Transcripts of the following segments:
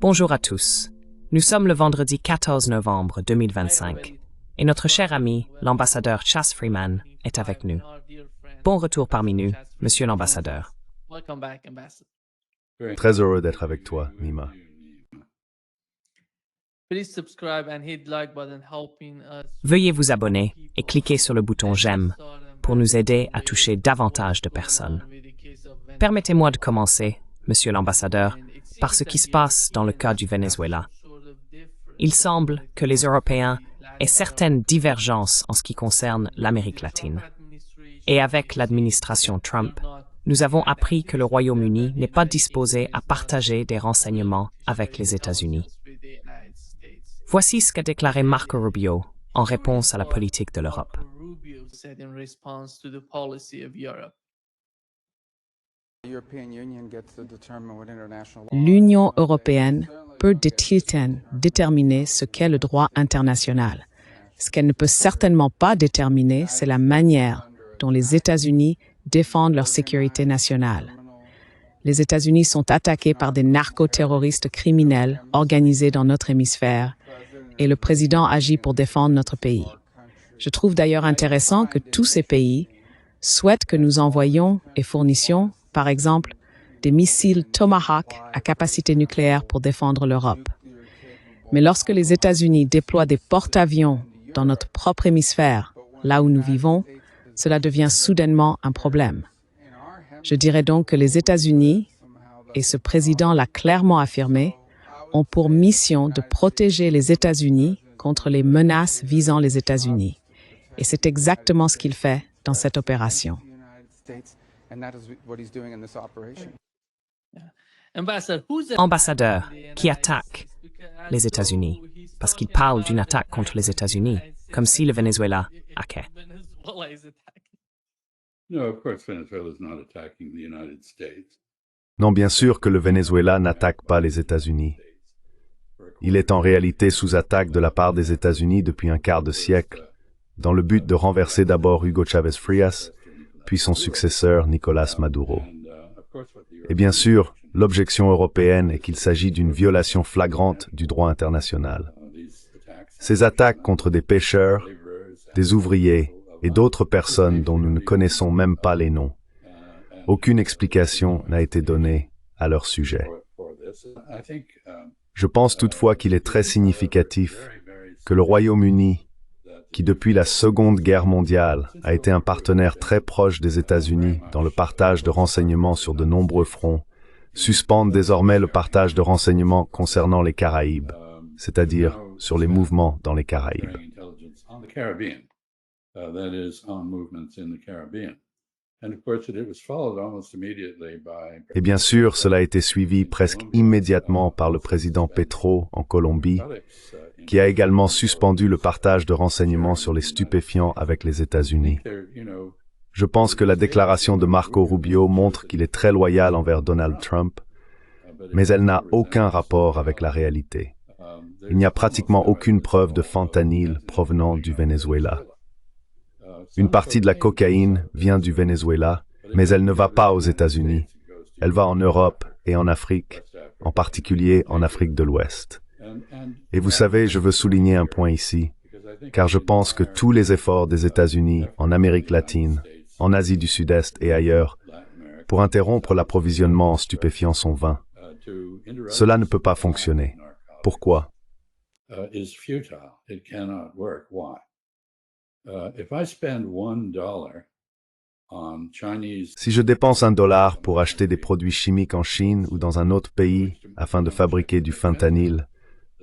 Bonjour à tous. Nous sommes le vendredi 14 novembre 2025 et notre cher ami, l'ambassadeur Chas Freeman, est avec nous. Bon retour parmi nous, monsieur l'ambassadeur. Très heureux d'être avec toi, Nima. Veuillez vous abonner et cliquer sur le bouton j'aime pour nous aider à toucher davantage de personnes. Permettez-moi de commencer, monsieur l'ambassadeur, par ce qui se passe dans le cas du Venezuela. Il semble que les Européens aient certaines divergences en ce qui concerne l'Amérique latine. Et avec l'administration Trump, nous avons appris que le Royaume-Uni n'est pas disposé à partager des renseignements avec les États-Unis. Voici ce qu'a déclaré Marco Rubio en réponse à la politique de l'Europe. L'Union européenne peut déterminer ce qu'est le droit international. Ce qu'elle ne peut certainement pas déterminer, c'est la manière dont les États-Unis défendent leur sécurité nationale. Les États-Unis sont attaqués par des narcoterroristes criminels organisés dans notre hémisphère et le président agit pour défendre notre pays. Je trouve d'ailleurs intéressant que tous ces pays souhaitent que nous envoyions et fournissions, par exemple, des missiles Tomahawk à capacité nucléaire pour défendre l'Europe. Mais lorsque les États-Unis déploient des porte-avions dans notre propre hémisphère, là où nous vivons, cela devient soudainement un problème. Je dirais donc que les États-Unis, et ce président l'a clairement affirmé, ont pour mission de protéger les États-Unis contre les menaces visant les États-Unis. Et c'est exactement ce qu'il fait dans cette opération. Ambassadeur, qui attaque les États-Unis, parce qu'il parle d'une attaque contre les États-Unis, comme si le Venezuela hackait. Non, bien sûr que le Venezuela n'attaque pas les États-Unis. Il est en réalité sous attaque de la part des États-Unis depuis un quart de siècle, dans le but de renverser d'abord Hugo Chávez Frías, puis son successeur Nicolás Maduro. Et bien sûr, l'objection européenne est qu'il s'agit d'une violation flagrante du droit international. Ces attaques contre des pêcheurs, des ouvriers et d'autres personnes dont nous ne connaissons même pas les noms, aucune explication n'a été donnée à leur sujet. Je pense toutefois qu'il est très significatif que le Royaume-Uni, qui depuis la Seconde Guerre mondiale a été un partenaire très proche des États-Unis dans le partage de renseignements sur de nombreux fronts, suspende désormais le partage de renseignements concernant les Caraïbes, c'est-à-dire sur les mouvements dans les Caraïbes. Et bien sûr, cela a été suivi presque immédiatement par le président Petro en Colombie, qui a également suspendu le partage de renseignements sur les stupéfiants avec les États-Unis. Je pense que la déclaration de Marco Rubio montre qu'il est très loyal envers Donald Trump, mais elle n'a aucun rapport avec la réalité. Il n'y a pratiquement aucune preuve de fentanyl provenant du Venezuela. Une partie de la cocaïne vient du Venezuela, mais elle ne va pas aux États-Unis. Elle va en Europe et en Afrique, en particulier en Afrique de l'Ouest. Et vous savez, je veux souligner un point ici, car je pense que tous les efforts des États-Unis en Amérique latine, en Asie du Sud-Est et ailleurs, pour interrompre l'approvisionnement en stupéfiants sont vains. Cela ne peut pas fonctionner. Pourquoi? Si je dépense $1 pour acheter des produits chimiques en Chine ou dans un autre pays afin de fabriquer du fentanyl,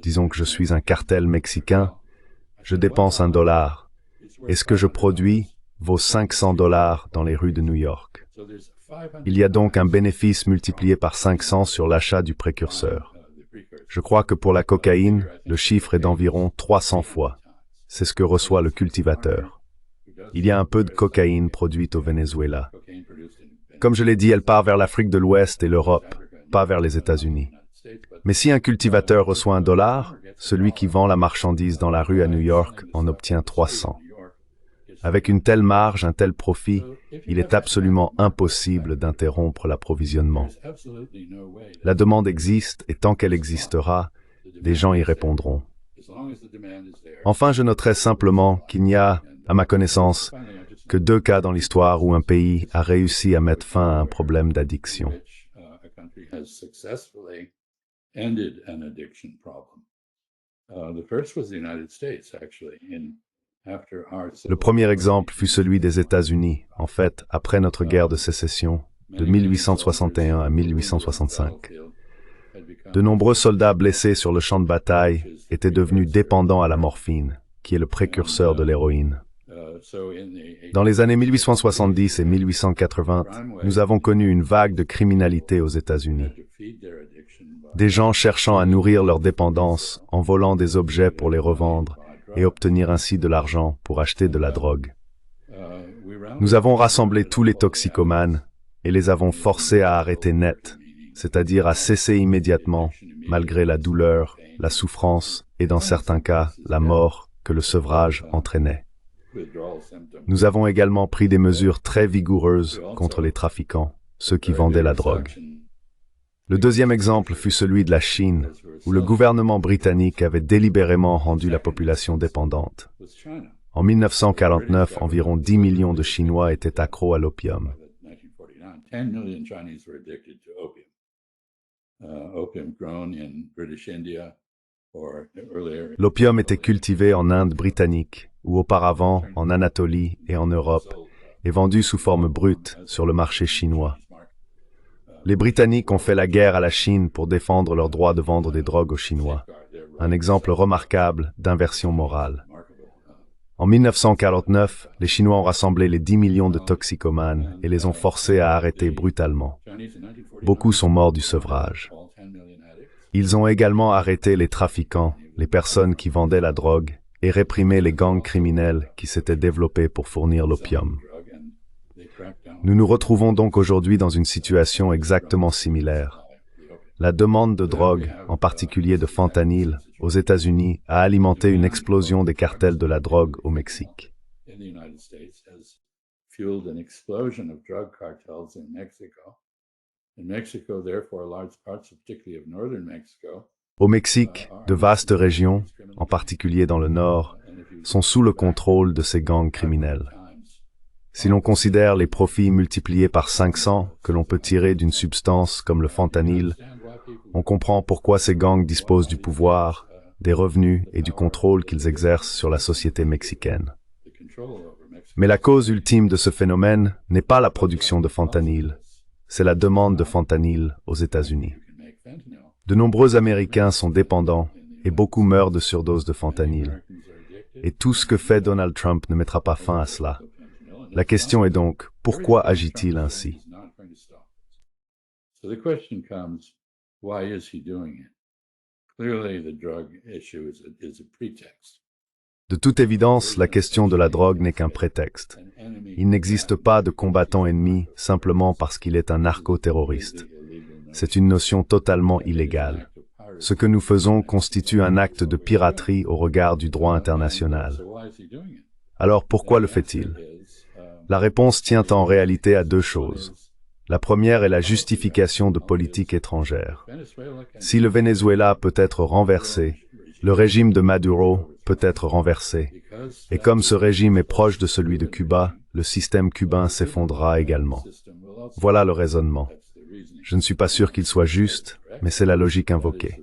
disons que je suis un cartel mexicain, je dépense $1 et ce que je produis vaut $500 dans les rues de New York. Il y a donc un bénéfice multiplié par 500 sur l'achat du précurseur. Je crois que pour la cocaïne, le chiffre est d'environ 300 fois. C'est ce que reçoit le cultivateur. Il y a un peu de cocaïne produite au Venezuela. Comme je l'ai dit, elle part vers l'Afrique de l'Ouest et l'Europe, pas vers les États-Unis. Mais si un cultivateur reçoit $1, celui qui vend la marchandise dans la rue à New York en obtient 300. Avec une telle marge, un tel profit, il est absolument impossible d'interrompre l'approvisionnement. La demande existe et tant qu'elle existera, des gens y répondront. Enfin, je noterai simplement qu'il n'y a, à ma connaissance, que 2 cas dans l'histoire où un pays a réussi à mettre fin à un problème d'addiction. Le premier exemple fut celui des États-Unis, en fait, après notre guerre de sécession, de 1861 à 1865. De nombreux soldats blessés sur le champ de bataille étaient devenus dépendants à la morphine, qui est le précurseur de l'héroïne. Dans les années 1870 et 1880, nous avons connu une vague de criminalité aux États-Unis. Des gens cherchant à nourrir leur dépendance en volant des objets pour les revendre et obtenir ainsi de l'argent pour acheter de la drogue. Nous avons rassemblé tous les toxicomanes et les avons forcés à arrêter net, c'est-à-dire à cesser immédiatement, malgré la douleur, la souffrance et dans certains cas, la mort que le sevrage entraînait. Nous avons également pris des mesures très vigoureuses contre les trafiquants, ceux qui vendaient la drogue. Le deuxième exemple fut celui de la Chine, où le gouvernement britannique avait délibérément rendu la population dépendante. En 1949, environ 10 millions de Chinois étaient accros à l'opium. L'opium était cultivé en Inde britannique, ou auparavant en Anatolie et en Europe, et vendu sous forme brute sur le marché chinois. Les Britanniques ont fait la guerre à la Chine pour défendre leur droit de vendre des drogues aux Chinois, un exemple remarquable d'inversion morale. En 1949, les Chinois ont rassemblé les 10 millions de toxicomanes et les ont forcés à arrêter brutalement. Beaucoup sont morts du sevrage. Ils ont également arrêté les trafiquants, les personnes qui vendaient la drogue, et réprimé les gangs criminels qui s'étaient développés pour fournir l'opium. Nous nous retrouvons donc aujourd'hui dans une situation exactement similaire. La demande de drogue, en particulier de fentanyl, aux États-Unis a alimenté une explosion des cartels de la drogue au Mexique. Au Mexique, de vastes régions, en particulier dans le nord, sont sous le contrôle de ces gangs criminels. Si l'on considère les profits multipliés par 500 que l'on peut tirer d'une substance comme le fentanyl, on comprend pourquoi ces gangs disposent du pouvoir, des revenus et du contrôle qu'ils exercent sur la société mexicaine. Mais la cause ultime de ce phénomène n'est pas la production de fentanyl, c'est la demande de fentanyl aux États-Unis. De nombreux Américains sont dépendants et beaucoup meurent de surdose de fentanyl. Et tout ce que fait Donald Trump ne mettra pas fin à cela. La question est donc, pourquoi agit-il ainsi? De toute évidence, la question de la drogue n'est qu'un prétexte. Il n'existe pas de combattant ennemi simplement parce qu'il est un narco-terroriste. C'est une notion totalement illégale. Ce que nous faisons constitue un acte de piraterie au regard du droit international. Alors pourquoi le fait-il? La réponse tient en réalité à 2 choses. La première est la justification de politique étrangère. Si le Venezuela peut être renversé, le régime de Maduro peut être renversé. Et comme ce régime est proche de celui de Cuba, le système cubain s'effondrera également. Voilà le raisonnement. Je ne suis pas sûr qu'il soit juste, mais c'est la logique invoquée.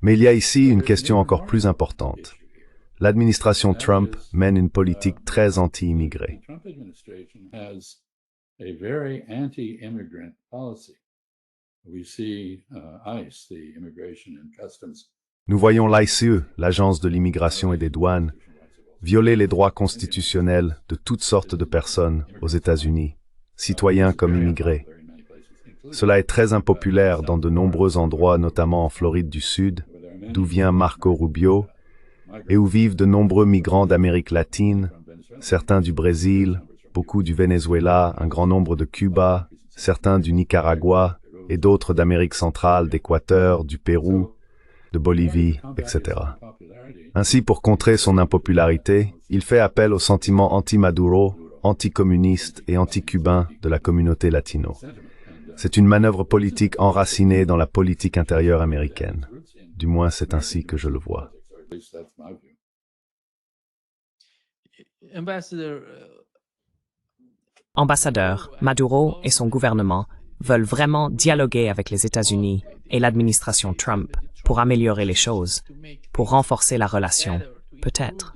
Mais il y a ici une question encore plus importante. L'administration Trump mène une politique très anti-immigrée. Nous voyons l'ICE, l'Agence de l'immigration et des douanes, violer les droits constitutionnels de toutes sortes de personnes aux États-Unis, citoyens comme immigrés. Cela est très impopulaire dans de nombreux endroits, notamment en Floride du Sud, d'où vient Marco Rubio, et où vivent de nombreux migrants d'Amérique latine, certains du Brésil, beaucoup du Venezuela, un grand nombre de Cuba, certains du Nicaragua et d'autres d'Amérique centrale, d'Équateur, du Pérou. de Bolivie, etc. Ainsi, pour contrer son impopularité, il fait appel aux sentiments anti-Maduro, anticommunistes et anti-cubains de la communauté latino. C'est une manœuvre politique enracinée dans la politique intérieure américaine. Du moins, c'est ainsi que je le vois. Ambassadeur, Maduro et son gouvernement veulent vraiment dialoguer avec les États-Unis et l'administration Trump pour améliorer les choses, pour renforcer la relation, peut-être.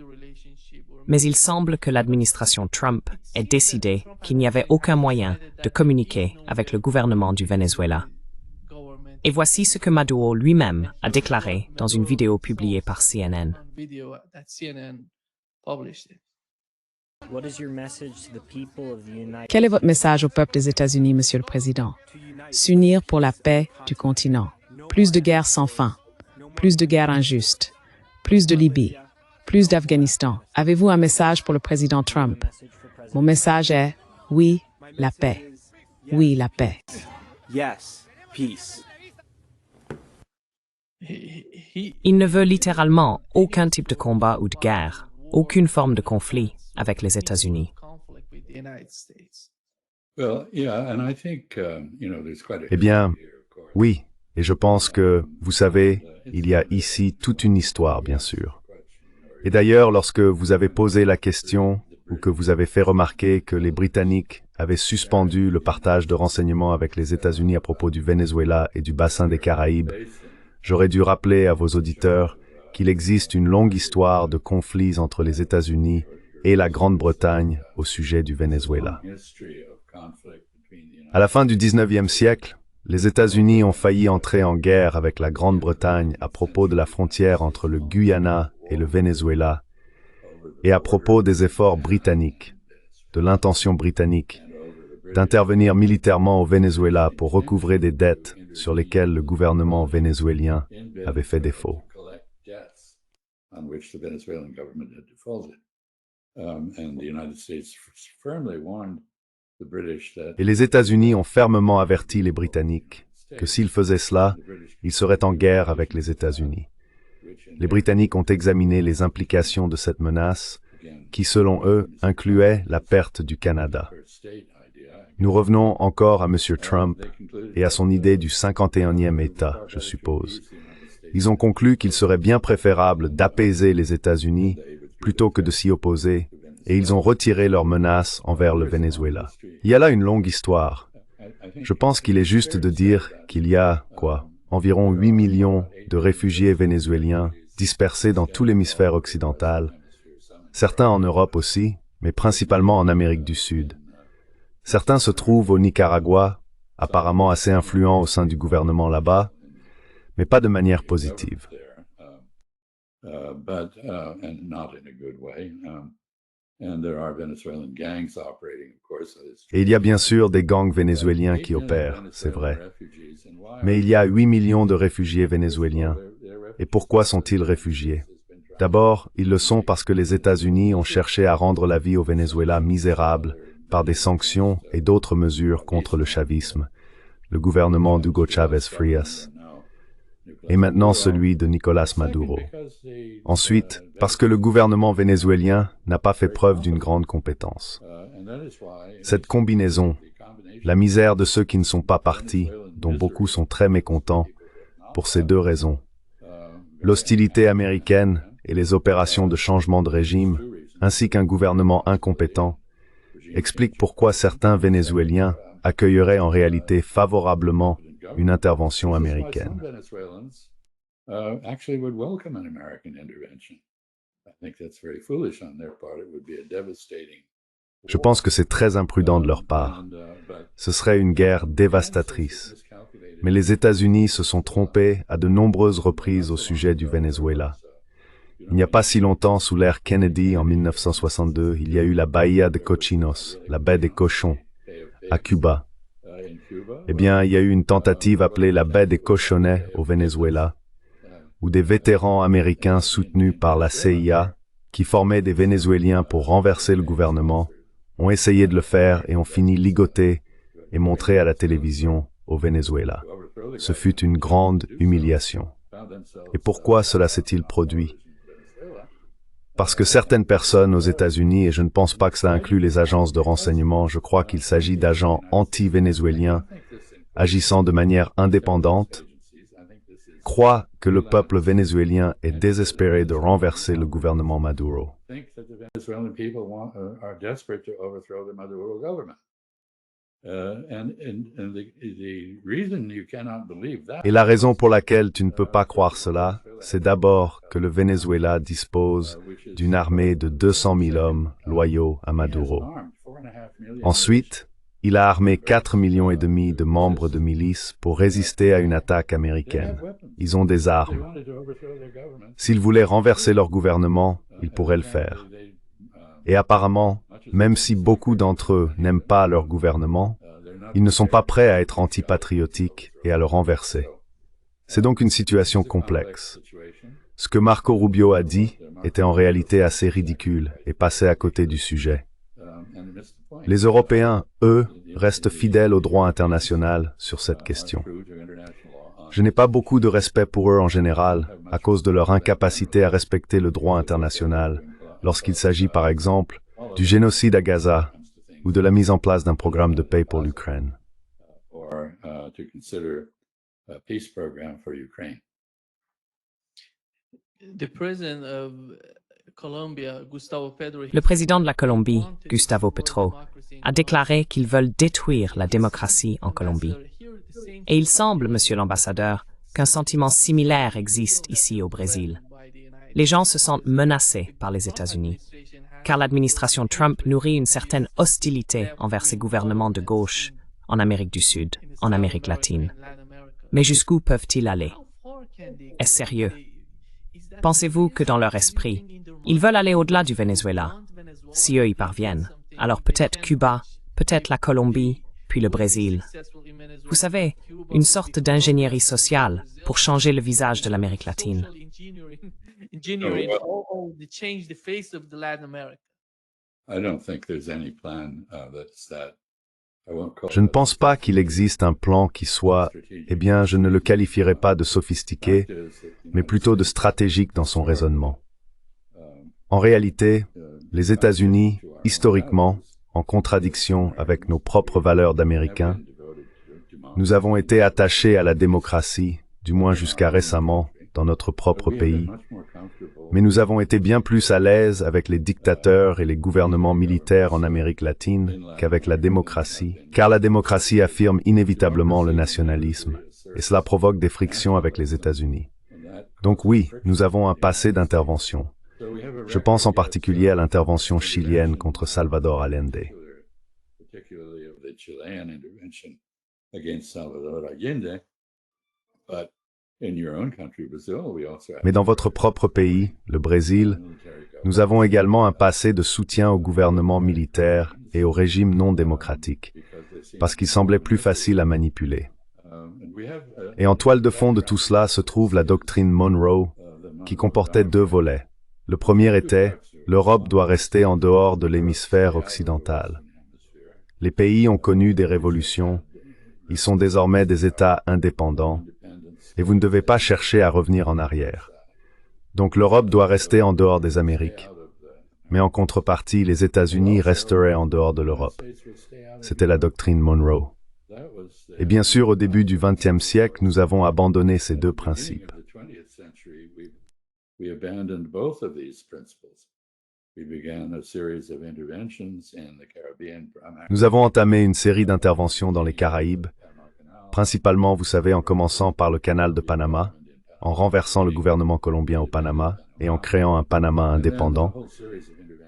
Mais il semble que l'administration Trump ait décidé qu'il n'y avait aucun moyen de communiquer avec le gouvernement du Venezuela. Et voici ce que Maduro lui-même a déclaré dans une vidéo publiée par CNN. Quel est votre message au peuple des États-Unis, Monsieur le Président? S'unir pour la paix du continent. Plus de guerres sans fin. Plus de guerres injustes. Plus de Libye. Plus d'Afghanistan. Avez-vous un message pour le président Trump? Mon message est oui, la paix. Oui, la paix. Yes, peace. Il ne veut littéralement aucun type de combat ou de guerre, aucune forme de conflit avec les États-Unis. Eh bien, oui, et je pense que, vous savez, il y a ici toute une histoire, bien sûr. Et d'ailleurs, lorsque vous avez posé la question, ou que vous avez fait remarquer que les Britanniques avaient suspendu le partage de renseignements avec les États-Unis à propos du Venezuela et du bassin des Caraïbes, j'aurais dû rappeler à vos auditeurs qu'il existe une longue histoire de conflits entre les États-Unis et la Grande-Bretagne au sujet du Venezuela. À la fin du 19e siècle, les États-Unis ont failli entrer en guerre avec la Grande-Bretagne à propos de la frontière entre le Guyana et le Venezuela, et à propos des efforts britanniques, de l'intention britannique, d'intervenir militairement au Venezuela pour recouvrer des dettes sur lesquelles le gouvernement vénézuélien avait fait défaut. Et les États-Unis ont fermement averti les Britanniques que s'ils faisaient cela, ils seraient en guerre avec les États-Unis. Les Britanniques ont examiné les implications de cette menace, qui, selon eux, incluait la perte du Canada. Nous revenons encore à M. Trump et à son idée du 51e État, je suppose. Ils ont conclu qu'il serait bien préférable d'apaiser les États-Unis plutôt que de s'y opposer, et ils ont retiré leurs menaces envers le Venezuela. Il y a là une longue histoire. Je pense qu'il est juste de dire qu'il y a, environ 8 millions de réfugiés vénézuéliens dispersés dans tout l'hémisphère occidental, certains en Europe aussi, mais principalement en Amérique du Sud. Certains se trouvent au Nicaragua, apparemment assez influents au sein du gouvernement là-bas, mais pas de manière positive. Et il y a bien sûr des gangs vénézuéliens qui opèrent, c'est vrai. Mais il y a 8 millions de réfugiés vénézuéliens. Et pourquoi sont-ils réfugiés? D'abord, ils le sont parce que les États-Unis ont cherché à rendre la vie au Venezuela misérable par des sanctions et d'autres mesures contre le chavisme, le gouvernement d'Hugo Chávez Frías, et maintenant celui de Nicolás Maduro. Ensuite, parce que le gouvernement vénézuélien n'a pas fait preuve d'une grande compétence. Cette combinaison, la misère de ceux qui ne sont pas partis, dont beaucoup sont très mécontents, pour ces deux raisons, l'hostilité américaine et les opérations de changement de régime, ainsi qu'un gouvernement incompétent, expliquent pourquoi certains Vénézuéliens accueilleraient en réalité favorablement une intervention américaine. Je pense que c'est très imprudent de leur part. Ce serait une guerre dévastatrice. Mais les États-Unis se sont trompés à de nombreuses reprises au sujet du Venezuela. Il n'y a pas si longtemps, sous l'ère Kennedy, en 1962, il y a eu la Bahía de Cochinos, la baie des cochons, à Cuba. Eh bien, il y a eu une tentative appelée la baie des cochonnets au Venezuela, où des vétérans américains soutenus par la CIA, qui formaient des Vénézuéliens pour renverser le gouvernement, ont essayé de le faire et ont fini ligotés et montrés à la télévision au Venezuela. Ce fut une grande humiliation. Et pourquoi cela s'est-il produit? Parce que certaines personnes aux États-Unis, et je ne pense pas que cela inclut les agences de renseignement, je crois qu'il s'agit d'agents anti-vénézuéliens agissant de manière indépendante, croient que le peuple vénézuélien est désespéré de renverser le gouvernement Maduro. Et la raison pour laquelle tu ne peux pas croire cela, c'est d'abord que le Venezuela dispose d'une armée de 200 000 hommes loyaux à Maduro. Ensuite, il a armé 4,5 millions de membres de milices pour résister à une attaque américaine. Ils ont des armes. S'ils voulaient renverser leur gouvernement, ils pourraient le faire. Et apparemment, même si beaucoup d'entre eux n'aiment pas leur gouvernement, ils ne sont pas prêts à être antipatriotiques et à le renverser. C'est donc une situation complexe. Ce que Marco Rubio a dit était en réalité assez ridicule et passait à côté du sujet. Les Européens, eux, restent fidèles au droit international sur cette question. Je n'ai pas beaucoup de respect pour eux en général, à cause de leur incapacité à respecter le droit international, lorsqu'il s'agit par exemple du génocide à Gaza ou de la mise en place d'un programme de paix pour l'Ukraine. Le président de la Colombie, Gustavo Petro, a déclaré qu'ils veulent détruire la démocratie en Colombie. Et il semble, monsieur l'ambassadeur, qu'un sentiment similaire existe ici au Brésil. Les gens se sentent menacés par les États-Unis, car l'administration Trump nourrit une certaine hostilité envers ses gouvernements de gauche en Amérique du Sud, en Amérique latine. Mais jusqu'où peuvent-ils aller? Est-ce sérieux? Pensez-vous que dans leur esprit, ils veulent aller au-delà du Venezuela? Si eux y parviennent, alors peut-être Cuba, peut-être la Colombie, puis le Brésil. Vous savez, une sorte d'ingénierie sociale pour changer le visage de l'Amérique latine. Je ne pense pas qu'il existe un plan qui soit, eh bien, je ne le qualifierais pas de sophistiqué, mais plutôt de stratégique dans son raisonnement. En réalité, les États-Unis, historiquement, en contradiction avec nos propres valeurs d'Américains, nous avons été attachés à la démocratie, du moins jusqu'à récemment, dans notre propre pays, mais nous avons été bien plus à l'aise avec les dictateurs et les gouvernements militaires en Amérique latine qu'avec la démocratie, car la démocratie affirme inévitablement le nationalisme, et cela provoque des frictions avec les États-Unis. Donc oui, nous avons un passé d'intervention. Je pense en particulier à l'intervention chilienne contre Salvador Allende. Mais dans votre propre pays, le Brésil, nous avons également un passé de soutien au gouvernement militaire et au régime non démocratique, parce qu'il semblait plus facile à manipuler. Et en toile de fond de tout cela se trouve la doctrine Monroe, qui comportait deux volets. Le premier était « L'Europe doit rester en dehors de l'hémisphère occidental ». Les pays ont connu des révolutions, ils sont désormais des États indépendants, et vous ne devez pas chercher à revenir en arrière. Donc l'Europe doit rester en dehors des Amériques. Mais en contrepartie, les États-Unis resteraient en dehors de l'Europe. C'était la doctrine Monroe. Et bien sûr, au début du XXe siècle, nous avons abandonné ces deux principes. Nous avons entamé une série d'interventions dans les Caraïbes, principalement, vous savez, en commençant par le canal de Panama, en renversant le gouvernement colombien au Panama et en créant un Panama indépendant,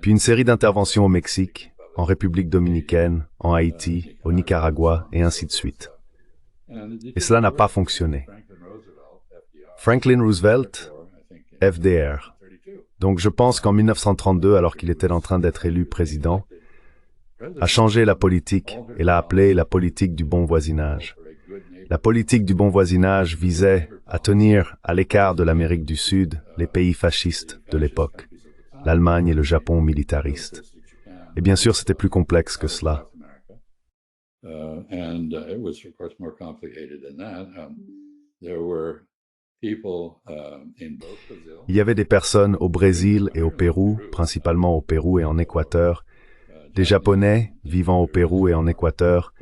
puis une série d'interventions au Mexique, en République dominicaine, en Haïti, au Nicaragua, et ainsi de suite. Et cela n'a pas fonctionné. Franklin Roosevelt, FDR. Donc je pense qu'en 1932, alors qu'il était en train d'être élu président, a changé la politique et l'a appelée la politique du bon voisinage. La politique du bon voisinage visait à tenir à l'écart de l'Amérique du Sud les pays fascistes de l'époque, l'Allemagne et le Japon militaristes. Et bien sûr, c'était plus complexe que cela. Il y avait des personnes au Brésil et au Pérou, principalement au Pérou et en Équateur, des Japonais vivant au Pérou et en Équateur,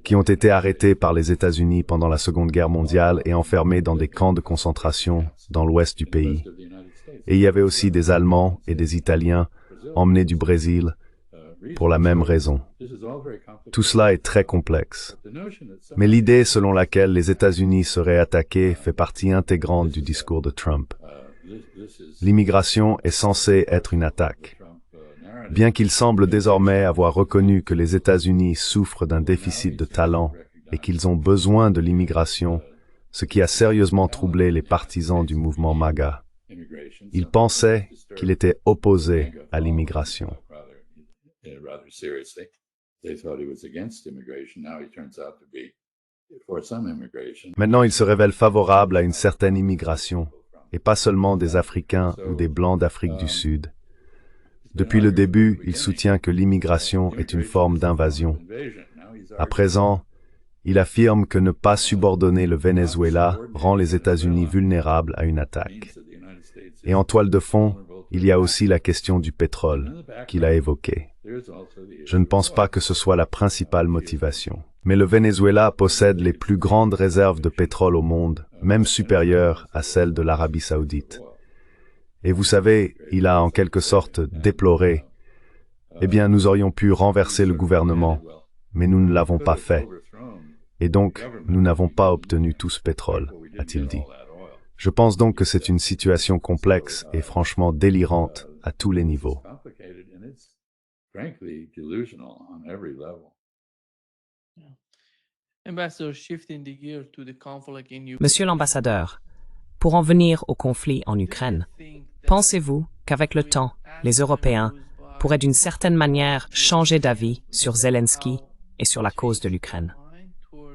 qui ont été arrêtés par les États-Unis pendant la Seconde Guerre mondiale et enfermés dans des camps de concentration dans l'ouest du pays. Et il y avait aussi des Allemands et des Italiens emmenés du Brésil pour la même raison. Tout cela est très complexe. Mais l'idée selon laquelle les États-Unis seraient attaqués fait partie intégrante du discours de Trump. L'immigration est censée être une attaque. Bien qu'il semble désormais avoir reconnu que les États-Unis souffrent d'un déficit de talent et qu'ils ont besoin de l'immigration, ce qui a sérieusement troublé les partisans du mouvement MAGA. Ils pensaient qu'il était opposé à l'immigration. Maintenant, il se révèle favorable à une certaine immigration, et pas seulement des Africains ou des Blancs d'Afrique du Sud. Depuis le début, il soutient que l'immigration est une forme d'invasion. À présent, il affirme que ne pas subordonner le Venezuela rend les États-Unis vulnérables à une attaque. Et en toile de fond, il y a aussi la question du pétrole, qu'il a évoquée. Je ne pense pas que ce soit la principale motivation. Mais le Venezuela possède les plus grandes réserves de pétrole au monde, même supérieures à celles de l'Arabie Saoudite. Et vous savez, il a en quelque sorte déploré. Eh bien, nous aurions pu renverser le gouvernement, mais nous ne l'avons pas fait. Et donc, nous n'avons pas obtenu tout ce pétrole, a-t-il dit. Je pense donc que c'est une situation complexe et franchement délirante à tous les niveaux. Monsieur l'ambassadeur, pour en venir au conflit en Ukraine, pensez-vous qu'avec le temps, les Européens pourraient d'une certaine manière changer d'avis sur Zelensky et sur la cause de l'Ukraine?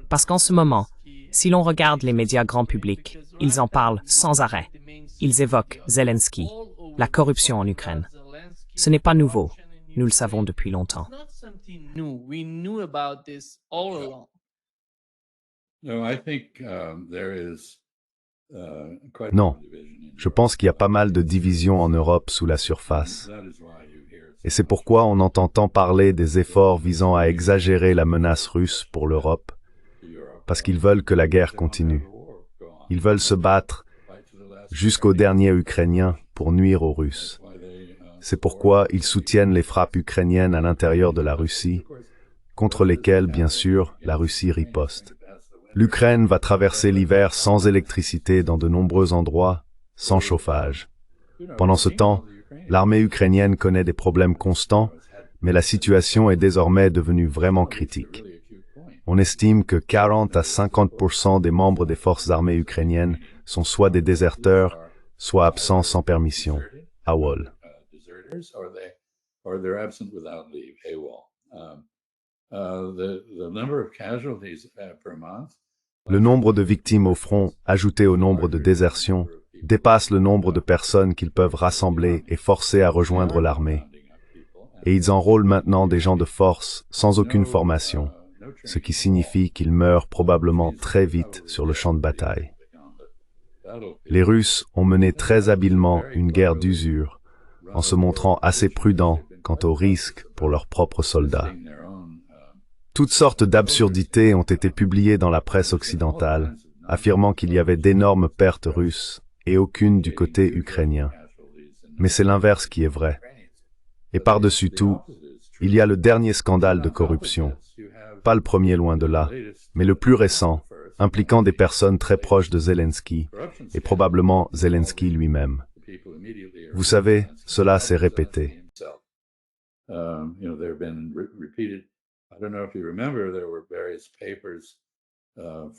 Parce qu'en ce moment, si l'on regarde les médias grand public, ils en parlent sans arrêt. Ils évoquent Zelensky, la corruption en Ukraine. Ce n'est pas nouveau, nous le savons depuis longtemps. Non, je pense qu'il y a pas mal de divisions en Europe sous la surface. Et c'est pourquoi on entend tant parler des efforts visant à exagérer la menace russe pour l'Europe, parce qu'ils veulent que la guerre continue. Ils veulent se battre jusqu'au dernier Ukrainien pour nuire aux Russes. C'est pourquoi ils soutiennent les frappes ukrainiennes à l'intérieur de la Russie, contre lesquelles, bien sûr, la Russie riposte. L'Ukraine va traverser l'hiver sans électricité dans de nombreux endroits, sans chauffage. Pendant ce temps, l'armée ukrainienne connaît des problèmes constants, mais la situation est désormais devenue vraiment critique. On estime que 40 à 50% des membres des forces armées ukrainiennes sont soit des déserteurs, soit absents sans permission, AWOL. Le nombre de victimes au front, ajouté au nombre de désertions, dépasse le nombre de personnes qu'ils peuvent rassembler et forcer à rejoindre l'armée. Et ils enrôlent maintenant des gens de force, sans aucune formation, ce qui signifie qu'ils meurent probablement très vite sur le champ de bataille. Les Russes ont mené très habilement une guerre d'usure, en se montrant assez prudents quant aux risques pour leurs propres soldats. Toutes sortes d'absurdités ont été publiées dans la presse occidentale, affirmant qu'il y avait d'énormes pertes russes et aucune du côté ukrainien. Mais c'est l'inverse qui est vrai. Et par-dessus tout, il y a le dernier scandale de corruption, pas le premier loin de là, mais le plus récent, impliquant des personnes très proches de Zelensky, et probablement Zelensky lui-même. Vous savez, cela s'est répété.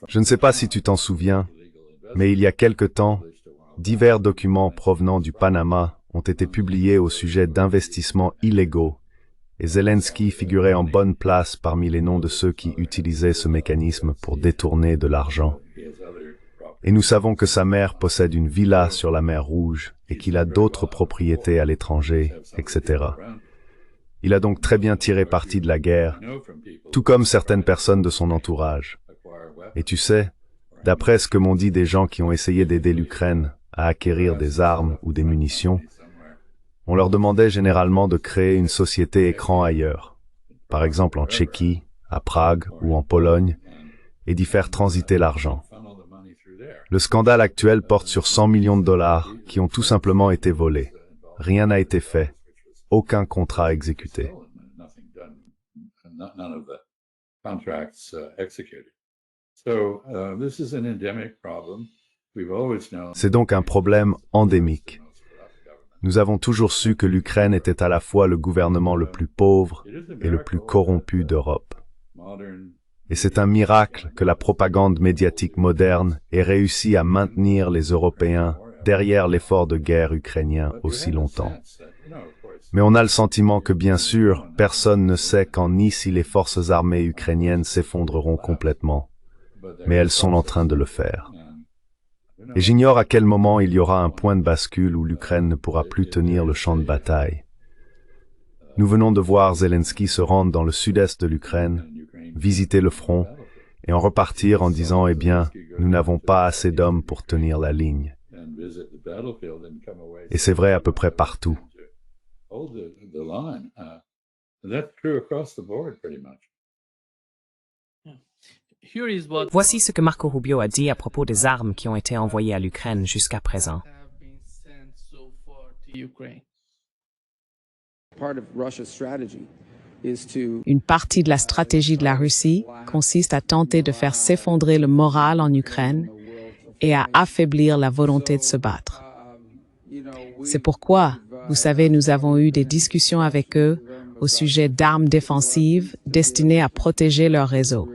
Je ne sais pas si tu t'en souviens, mais il y a quelque temps, divers documents provenant du Panama ont été publiés au sujet d'investissements illégaux, et Zelensky figurait en bonne place parmi les noms de ceux qui utilisaient ce mécanisme pour détourner de l'argent. Et nous savons que sa mère possède une villa sur la mer Rouge et qu'il a d'autres propriétés à l'étranger, etc. Il a donc très bien tiré parti de la guerre, tout comme certaines personnes de son entourage. Et tu sais, D'après ce que m'ont dit des gens qui ont essayé d'aider l'Ukraine à acquérir des armes ou des munitions, on leur demandait généralement de créer une société écran ailleurs, par exemple en Tchéquie, à Prague ou en Pologne, et d'y faire transiter l'argent. Le scandale actuel porte sur 100 millions de dollars qui ont tout simplement été volés. Rien n'a été fait, aucun contrat exécuté. C'est donc un problème endémique. Nous avons toujours su que l'Ukraine était à la fois le gouvernement le plus pauvre et le plus corrompu d'Europe. Et c'est un miracle que la propagande médiatique moderne ait réussi à maintenir les Européens derrière l'effort de guerre ukrainien aussi longtemps. Mais on a le sentiment que, bien sûr, personne ne sait quand ni si les forces armées ukrainiennes s'effondreront complètement, mais elles sont en train de le faire. Et j'ignore à quel moment il y aura un point de bascule où l'Ukraine ne pourra plus tenir le champ de bataille. Nous venons de voir Zelensky se rendre dans le sud-est de l'Ukraine, visiter le front, et en repartir en disant « Eh bien, nous n'avons pas assez d'hommes pour tenir la ligne. » Et c'est vrai à peu près partout. Voici ce que Marco Rubio a dit à propos des armes qui ont été envoyées à l'Ukraine jusqu'à présent. Une partie de la stratégie de la Russie consiste à tenter de faire s'effondrer le moral en Ukraine et à affaiblir la volonté de se battre. C'est pourquoi, vous savez, nous avons eu des discussions avec eux au sujet d'armes défensives destinées à protéger leur réseau.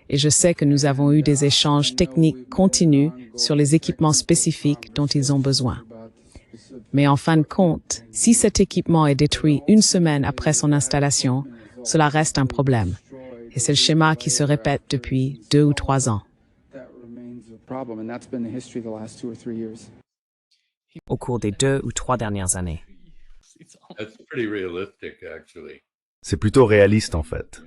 Et je sais que nous avons eu des échanges techniques continus sur les équipements spécifiques dont ils ont besoin. Mais en fin de compte, si cet équipement est détruit une semaine après son installation, cela reste un problème. Et c'est le schéma qui se répète depuis 2 ou 3 ans. Au cours des 2 ou 3 dernières années. C'est plutôt réaliste en fait.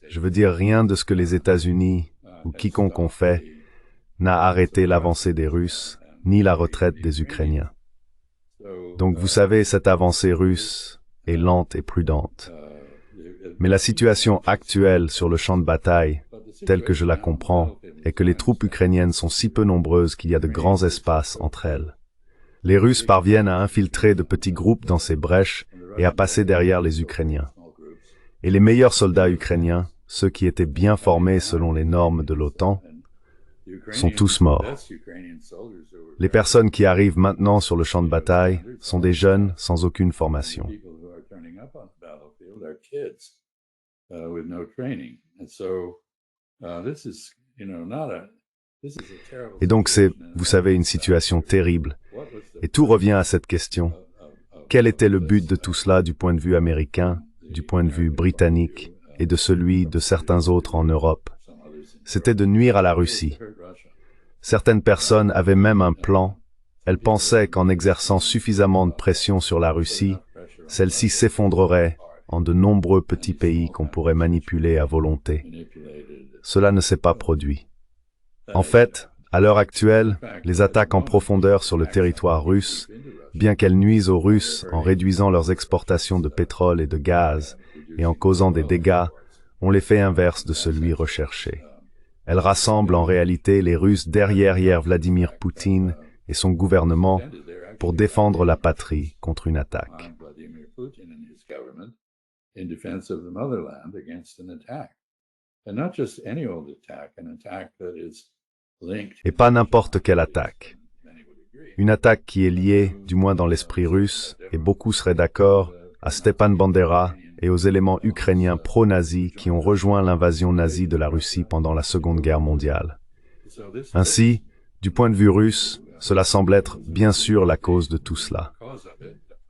Je veux dire, rien de ce que les États-Unis ou quiconque ont fait n'a arrêté l'avancée des Russes ni la retraite des Ukrainiens. Donc vous savez, cette avancée russe est lente et prudente. Mais la situation actuelle sur le champ de bataille, telle que je la comprends, est que les troupes ukrainiennes sont si peu nombreuses qu'il y a de grands espaces entre elles. Les Russes parviennent à infiltrer de petits groupes dans ces brèches et à passer derrière les Ukrainiens. Et les meilleurs soldats ukrainiens, ceux qui étaient bien formés selon les normes de l'OTAN, sont tous morts. Les personnes qui arrivent maintenant sur le champ de bataille sont des jeunes sans aucune formation. Et donc c'est, vous savez, une situation terrible. Et tout revient à cette question. Quel était le but de tout cela du point de vue américain, du point de vue britannique et de celui de certains autres en Europe? C'était de nuire à la Russie. Certaines personnes avaient même un plan. Elles pensaient qu'en exerçant suffisamment de pression sur la Russie, celle-ci s'effondrerait en de nombreux petits pays qu'on pourrait manipuler à volonté. Cela ne s'est pas produit. En fait, à l'heure actuelle, les attaques en profondeur sur le territoire russe, bien qu'elles nuisent aux Russes en réduisant leurs exportations de pétrole et de gaz et en causant des dégâts, ont l'effet inverse de celui recherché. Elles rassemblent en réalité les Russes derrière Vladimir Poutine et son gouvernement pour défendre la patrie contre une attaque. Et pas n'importe quelle attaque. Une attaque qui est liée, du moins dans l'esprit russe, et beaucoup seraient d'accord, à Stepan Bandera et aux éléments ukrainiens pro-nazis qui ont rejoint l'invasion nazie de la Russie pendant la Seconde Guerre mondiale. Ainsi, du point de vue russe, cela semble être bien sûr la cause de tout cela.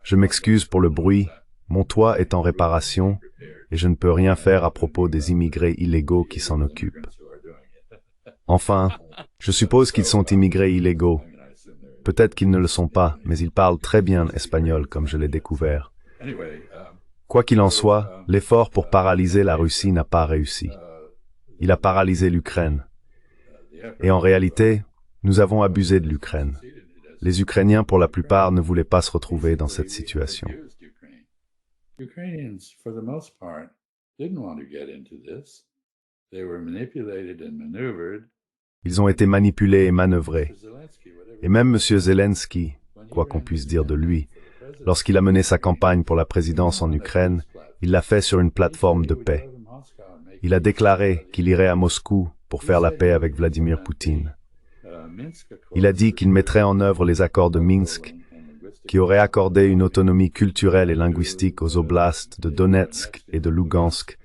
Je m'excuse pour le bruit, mon toit est en réparation et je ne peux rien faire à propos des immigrés illégaux qui s'en occupent. Enfin, je suppose qu'ils sont immigrés illégaux. Peut-être qu'ils ne le sont pas, mais ils parlent très bien espagnol comme je l'ai découvert. Quoi qu'il en soit, l'effort pour paralyser la Russie n'a pas réussi. Il a paralysé l'Ukraine. Et en réalité, nous avons abusé de l'Ukraine. Les Ukrainiens, pour la plupart, ne voulaient pas se retrouver dans cette situation. Ils ont été manipulés et manœuvrés. Et même M. Zelensky, quoi qu'on puisse dire de lui, lorsqu'il a mené sa campagne pour la présidence en Ukraine, il l'a fait sur une plateforme de paix. Il a déclaré qu'il irait à Moscou pour faire la paix avec Vladimir Poutine. Il a dit qu'il mettrait en œuvre les accords de Minsk, qui auraient accordé une autonomie culturelle et linguistique aux oblasts de Donetsk et de Lugansk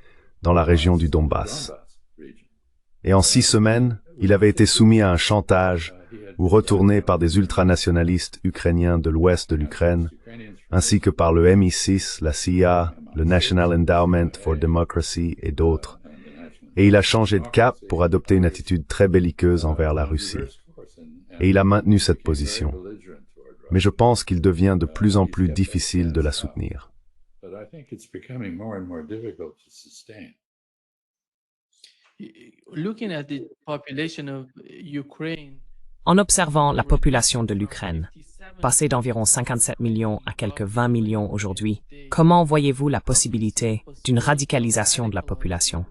dans la région du Donbass. Et en 6 semaines, il avait été soumis à un chantage ou retourné par des ultranationalistes ukrainiens de l'ouest de l'Ukraine, ainsi que par le MI6, la CIA, le National Endowment for Democracy et d'autres. Et il a changé de cap pour adopter une attitude très belliqueuse envers la Russie. Et il a maintenu cette position. Mais je pense qu'il devient de plus en plus difficile de la soutenir. En observant la population de l'Ukraine, passée d'environ 57 millions à quelques 20 millions aujourd'hui, comment voyez-vous la possibilité d'une radicalisation de la population?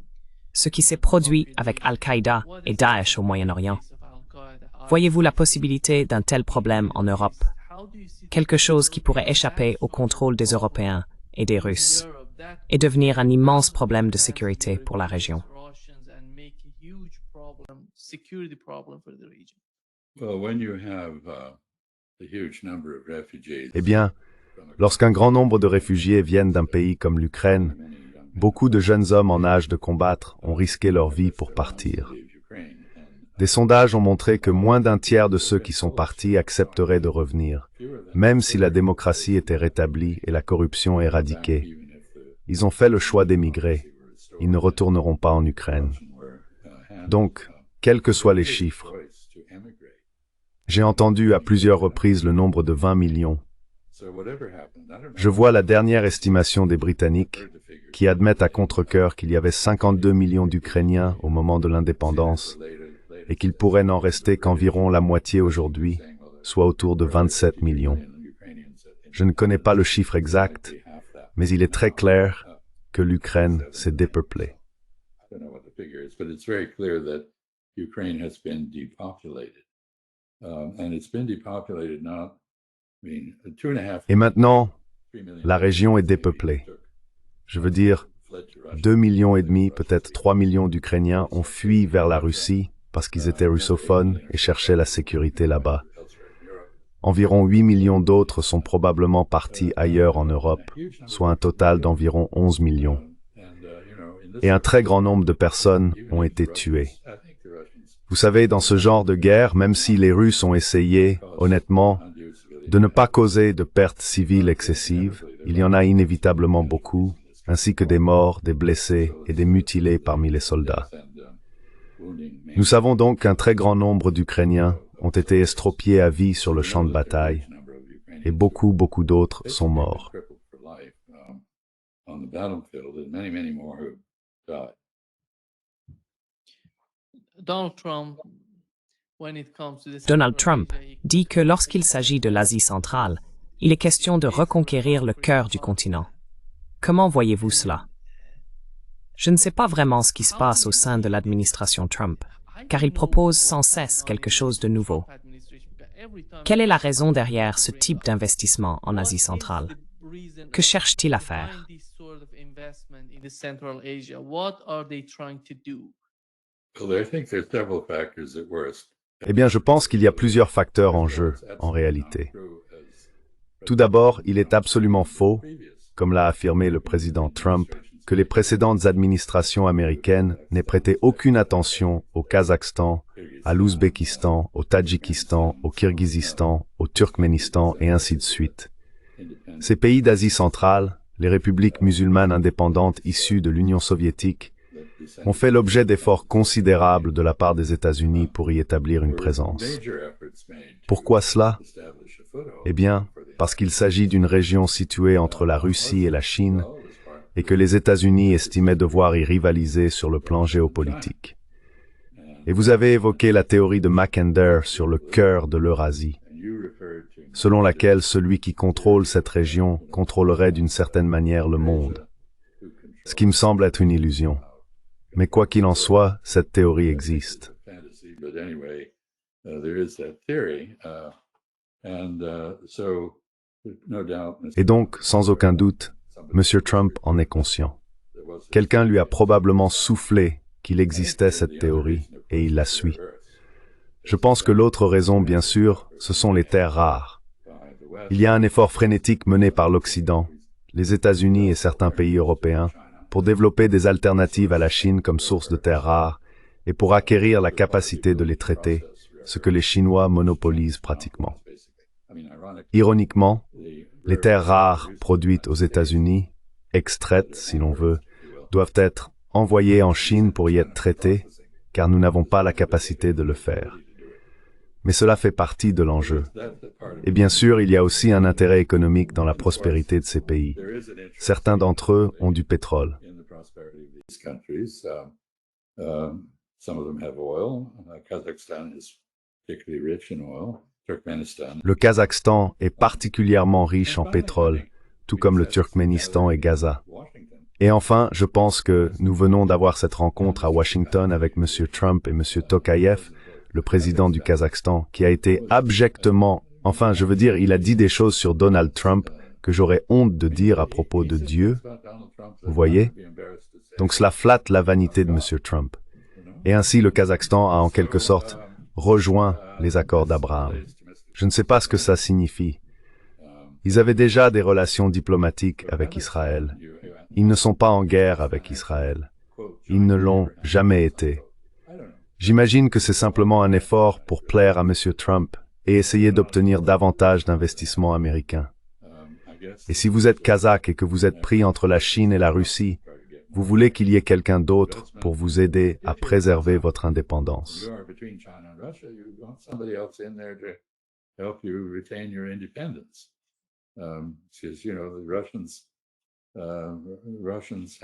Ce qui s'est produit avec Al-Qaïda et Daesh au Moyen-Orient. Voyez-vous la possibilité d'un tel problème en Europe? Quelque chose qui pourrait échapper au contrôle des Européens et des Russes et devenir un immense problème de sécurité pour la région. Eh bien, lorsqu'un grand nombre de réfugiés viennent d'un pays comme l'Ukraine, beaucoup de jeunes hommes en âge de combattre ont risqué leur vie pour partir. Des sondages ont montré que moins d'un tiers de ceux qui sont partis accepteraient de revenir, même si la démocratie était rétablie et la corruption éradiquée. Ils ont fait le choix d'émigrer. Ils ne retourneront pas en Ukraine. Donc, quels que soient les chiffres, j'ai entendu à plusieurs reprises le nombre de 20 millions. Je vois la dernière estimation des Britanniques qui admettent à contre-cœur qu'il y avait 52 millions d'Ukrainiens au moment de l'indépendance et qu'il pourrait n'en rester qu'environ la moitié aujourd'hui, soit autour de 27 millions. Je ne connais pas le chiffre exact, mais il est très clair que l'Ukraine s'est dépeuplée. Et maintenant, la région est dépeuplée. Je veux dire, 2,5 millions, peut-être 3 millions d'Ukrainiens ont fui vers la Russie parce qu'ils étaient russophones et cherchaient la sécurité là-bas. Environ 8 millions d'autres sont probablement partis ailleurs en Europe, soit un total d'environ 11 millions. Et un très grand nombre de personnes ont été tuées. Vous savez, dans ce genre de guerre, même si les Russes ont essayé, honnêtement, de ne pas causer de pertes civiles excessives, il y en a inévitablement beaucoup, ainsi que des morts, des blessés et des mutilés parmi les soldats. Nous savons donc qu'un très grand nombre d'Ukrainiens ont été estropiés à vie sur le champ de bataille, et beaucoup d'autres sont morts. Donald Trump dit que lorsqu'il s'agit de l'Asie centrale, il est question de reconquérir le cœur du continent. Comment voyez-vous cela? Je ne sais pas vraiment ce qui se passe au sein de l'administration Trump, car il propose sans cesse quelque chose de nouveau. Quelle est la raison derrière ce type d'investissement en Asie centrale? Que cherche-t-il à faire? Eh bien, je pense qu'il y a plusieurs facteurs en jeu, en réalité. Tout d'abord, il est absolument faux, comme l'a affirmé le président Trump, que les précédentes administrations américaines n'aient prêté aucune attention au Kazakhstan, à l'Ouzbékistan, au Tadjikistan, au Kirghizistan, au Turkménistan et ainsi de suite. Ces pays d'Asie centrale, les républiques musulmanes indépendantes issues de l'Union soviétique, ont fait l'objet d'efforts considérables de la part des États-Unis pour y établir une présence. Pourquoi cela? Eh bien, parce qu'il s'agit d'une région située entre la Russie et la Chine, et que les États-Unis estimaient devoir y rivaliser sur le plan géopolitique. Et vous avez évoqué la théorie de Mackinder sur le cœur de l'Eurasie, selon laquelle celui qui contrôle cette région contrôlerait d'une certaine manière le monde, ce qui me semble être une illusion. Mais quoi qu'il en soit, cette théorie existe. Et donc, sans aucun doute, M. Trump en est conscient. Quelqu'un lui a probablement soufflé qu'il existait cette théorie, et il la suit. Je pense que l'autre raison, bien sûr, ce sont les terres rares. Il y a un effort frénétique mené par l'Occident, les États-Unis et certains pays européens, pour développer des alternatives à la Chine comme source de terres rares et pour acquérir la capacité de les traiter, ce que les Chinois monopolisent pratiquement. Ironiquement, les terres rares produites aux États-Unis, extraites si l'on veut, doivent être envoyées en Chine pour y être traitées, car nous n'avons pas la capacité de le faire. Mais cela fait partie de l'enjeu. Et bien sûr, il y a aussi un intérêt économique dans la prospérité de ces pays. Certains d'entre eux ont du pétrole. Le Kazakhstan est particulièrement riche en pétrole, tout comme le Turkménistan et Gaza. Et enfin, je pense que nous venons d'avoir cette rencontre à Washington avec M. Trump et M. Tokayev, le président du Kazakhstan, qui a été abjectement, enfin, je veux dire, il a dit des choses sur Donald Trump que j'aurais honte de dire à propos de Dieu. Vous voyez? Donc cela flatte la vanité de M. Trump. Et ainsi, le Kazakhstan a en quelque sorte rejoint les accords d'Abraham. Je ne sais pas ce que ça signifie. Ils avaient déjà des relations diplomatiques avec Israël. Ils ne sont pas en guerre avec Israël. Ils ne l'ont jamais été. J'imagine que c'est simplement un effort pour plaire à M. Trump et essayer d'obtenir davantage d'investissements américains. Et si vous êtes kazakh et que vous êtes pris entre la Chine et la Russie, vous voulez qu'il y ait quelqu'un d'autre pour vous aider à préserver votre indépendance.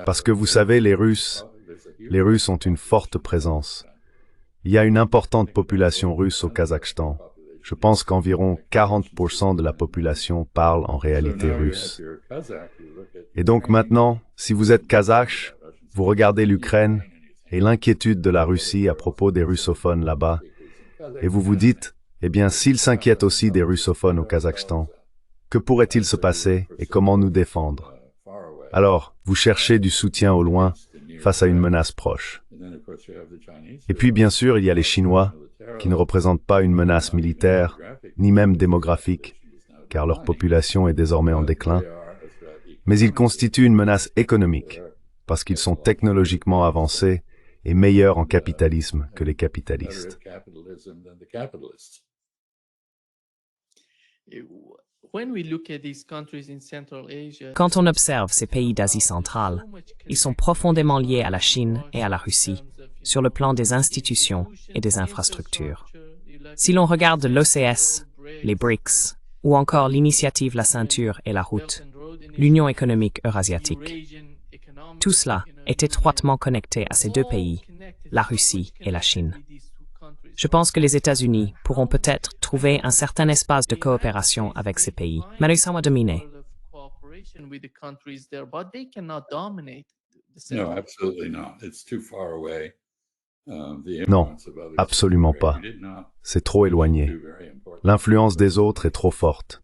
Parce que vous savez, les Russes ont une forte présence. Il y a une importante population russe au Kazakhstan. Je pense qu'environ 40% de la population parle en réalité russe. Et donc maintenant, si vous êtes kazakh, vous regardez l'Ukraine et l'inquiétude de la Russie à propos des russophones là-bas, et vous vous dites, eh bien, s'ils s'inquiètent aussi des russophones au Kazakhstan, que pourrait-il se passer et comment nous défendre? Alors, vous cherchez du soutien au loin face à une menace proche. Et puis, bien sûr, il y a les Chinois, qui ne représentent pas une menace militaire, ni même démographique, car leur population est désormais en déclin, mais ils constituent une menace économique, parce qu'ils sont technologiquement avancés et meilleurs en capitalisme que les capitalistes. Quand on observe ces pays d'Asie centrale, ils sont profondément liés à la Chine et à la Russie, sur le plan des institutions et des infrastructures. Si l'on regarde l'OCS, les BRICS, ou encore l'initiative La Ceinture et la Route, l'Union économique eurasiatique, tout cela est étroitement connecté à ces deux pays, la Russie et la Chine. Je pense que les États-Unis pourront peut-être trouver un certain espace de coopération avec ces pays, mais ils sont à dominer. Non, absolument pas. C'est trop éloigné. L'influence des autres est trop forte.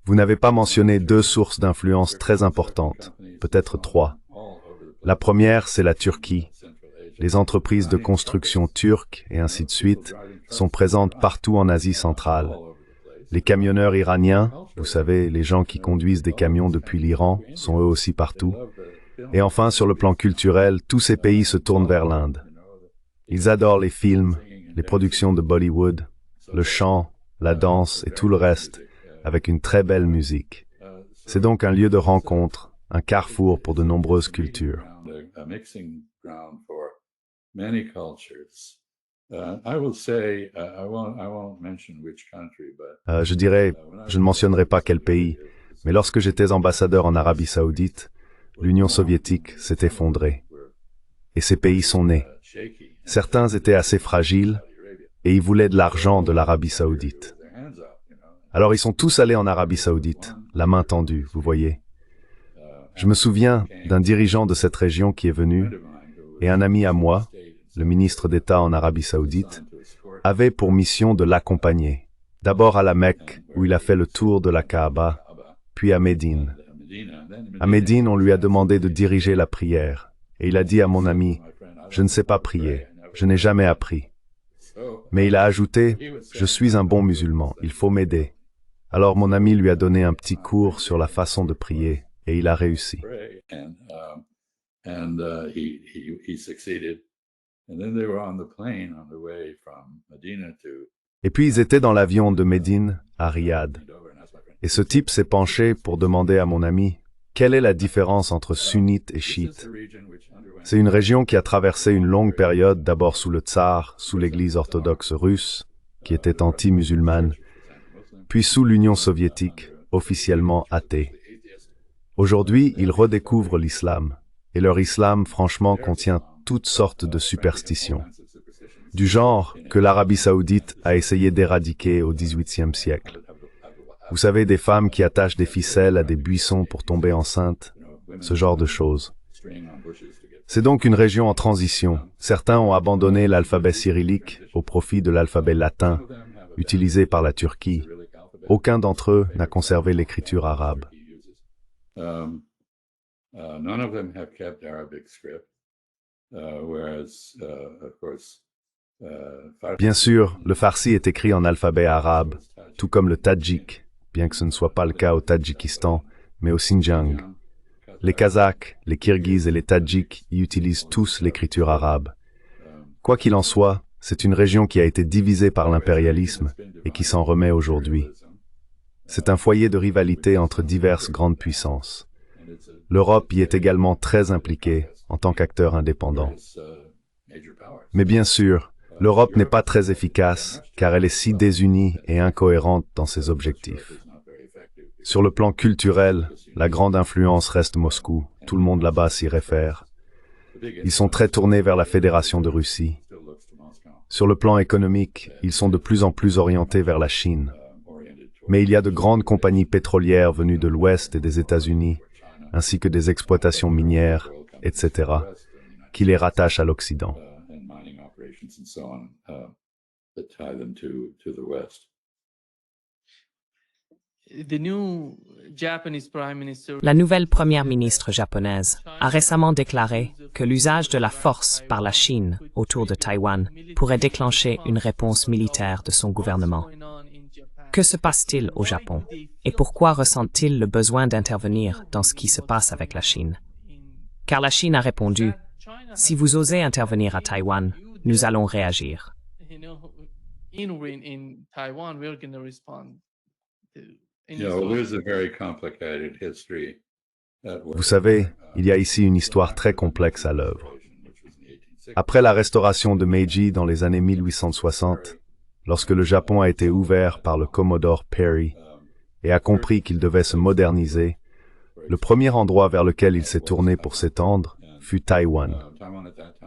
Vous n'avez pas mentionné deux sources d'influence très importantes, peut-être trois. La première, c'est la Turquie. Les entreprises de construction turques, et ainsi de suite, sont présentes partout en Asie centrale. Les camionneurs iraniens, vous savez, les gens qui conduisent des camions depuis l'Iran, sont eux aussi partout. Et enfin, sur le plan culturel, tous ces pays se tournent vers l'Inde. Ils adorent les films, les productions de Bollywood, le chant, la danse et tout le reste, avec une très belle musique. C'est donc un lieu de rencontre, un carrefour pour de nombreuses cultures. Je dirais, je ne mentionnerai pas quel pays, mais lorsque j'étais ambassadeur en Arabie Saoudite, l'Union soviétique s'est effondrée. Et ces pays sont nés. Certains étaient assez fragiles et ils voulaient de l'argent de l'Arabie Saoudite. Alors ils sont tous allés en Arabie Saoudite, la main tendue, vous voyez. Je me souviens d'un dirigeant de cette région qui est venu, et un ami à moi, le ministre d'État en Arabie Saoudite, avait pour mission de l'accompagner. D'abord à la Mecque, où il a fait le tour de la Kaaba, puis à Médine. À Médine, on lui a demandé de diriger la prière, et il a dit à mon ami, « Je ne sais pas prier, je n'ai jamais appris. » Mais il a ajouté, « Je suis un bon musulman, il faut m'aider. » Alors mon ami lui a donné un petit cours sur la façon de prier, et il a réussi. Et puis ils étaient dans l'avion de Médine à Riyad. Et ce type s'est penché pour demander à mon ami, quelle est la différence entre sunnite et chiite? C'est une région qui a traversé une longue période, d'abord sous le tsar, sous l'église orthodoxe russe, qui était anti-musulmane, puis sous l'Union soviétique, officiellement athée. Aujourd'hui, ils redécouvrent l'islam, et leur islam, franchement, contient toutes sortes de superstitions. Du genre que l'Arabie Saoudite a essayé d'éradiquer au XVIIIe siècle. Vous savez, des femmes qui attachent des ficelles à des buissons pour tomber enceintes, ce genre de choses. C'est donc une région en transition. Certains ont abandonné l'alphabet cyrillique au profit de l'alphabet latin, utilisé par la Turquie. Aucun d'entre eux n'a conservé l'écriture arabe. Bien sûr, le farsi est écrit en alphabet arabe, tout comme le tadjik, bien que ce ne soit pas le cas au Tadjikistan, mais au Xinjiang. Les Kazakhs, les Kirghizes et les Tadjiks y utilisent tous l'écriture arabe. Quoi qu'il en soit, c'est une région qui a été divisée par l'impérialisme et qui s'en remet aujourd'hui. C'est un foyer de rivalité entre diverses grandes puissances. L'Europe y est également très impliquée en tant qu'acteur indépendant. Mais bien sûr, l'Europe n'est pas très efficace car elle est si désunie et incohérente dans ses objectifs. Sur le plan culturel, la grande influence reste Moscou, tout le monde là-bas s'y réfère. Ils sont très tournés vers la Fédération de Russie. Sur le plan économique, ils sont de plus en plus orientés vers la Chine. Mais il y a de grandes compagnies pétrolières venues de l'Ouest et des États-Unis, ainsi que des exploitations minières, etc., qui les rattachent à l'Occident. La nouvelle première ministre japonaise a récemment déclaré que l'usage de la force par la Chine autour de Taïwan pourrait déclencher une réponse militaire de son gouvernement. Que se passe-t-il au Japon et pourquoi ressent-il le besoin d'intervenir dans ce qui se passe avec la Chine? Car la Chine a répondu, « Si vous osez intervenir à Taïwan, nous allons réagir. » Vous savez, il y a ici une histoire très complexe à l'œuvre. Après la restauration de Meiji dans les années 1860, lorsque le Japon a été ouvert par le Commodore Perry et a compris qu'il devait se moderniser, le premier endroit vers lequel il s'est tourné pour s'étendre fut Taïwan.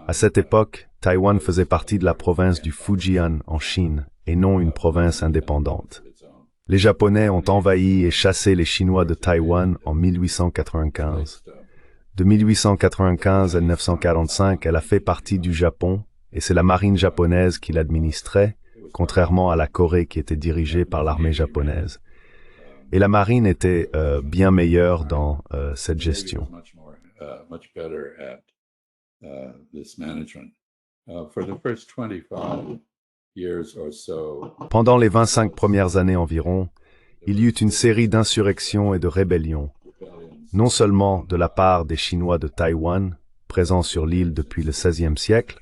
À cette époque, Taïwan faisait partie de la province du Fujian en Chine et non une province indépendante. Les Japonais ont envahi et chassé les Chinois de Taïwan en 1895. De 1895 à 1945, elle a fait partie du Japon et c'est la marine japonaise qui l'administrait, contrairement à la Corée qui était dirigée par l'armée japonaise. Et la marine était bien meilleure dans cette gestion. Pendant les 25 premières années environ, il y eut une série d'insurrections et de rébellions, non seulement de la part des Chinois de Taïwan, présents sur l'île depuis le XVIe siècle,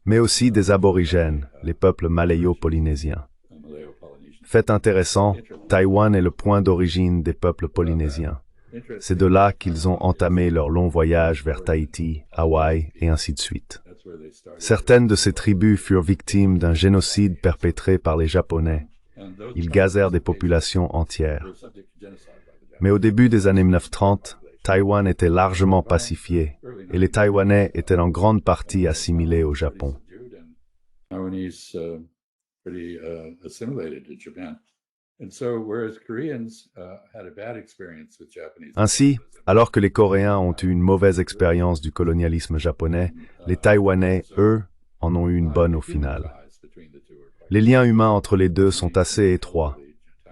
mais aussi des aborigènes, les peuples malayo-polynésiens. Fait intéressant, Taïwan est le point d'origine des peuples polynésiens. C'est de là qu'ils ont entamé leur long voyage vers Tahiti, Hawaï et ainsi de suite. Certaines de ces tribus furent victimes d'un génocide perpétré par les Japonais. Ils gazèrent des populations entières. Mais au début des années 1930, Taïwan était largement pacifié et les Taïwanais étaient en grande partie assimilés au Japon. Taiwanese pretty assimilated to Japan. And so, whereas Koreans had a bad experience with Japanese. Ainsi, alors que les Coréens ont eu une mauvaise expérience du colonialisme japonais, les Taïwanais, eux, en ont eu une bonne au final. Les liens humains entre les deux sont assez étroits.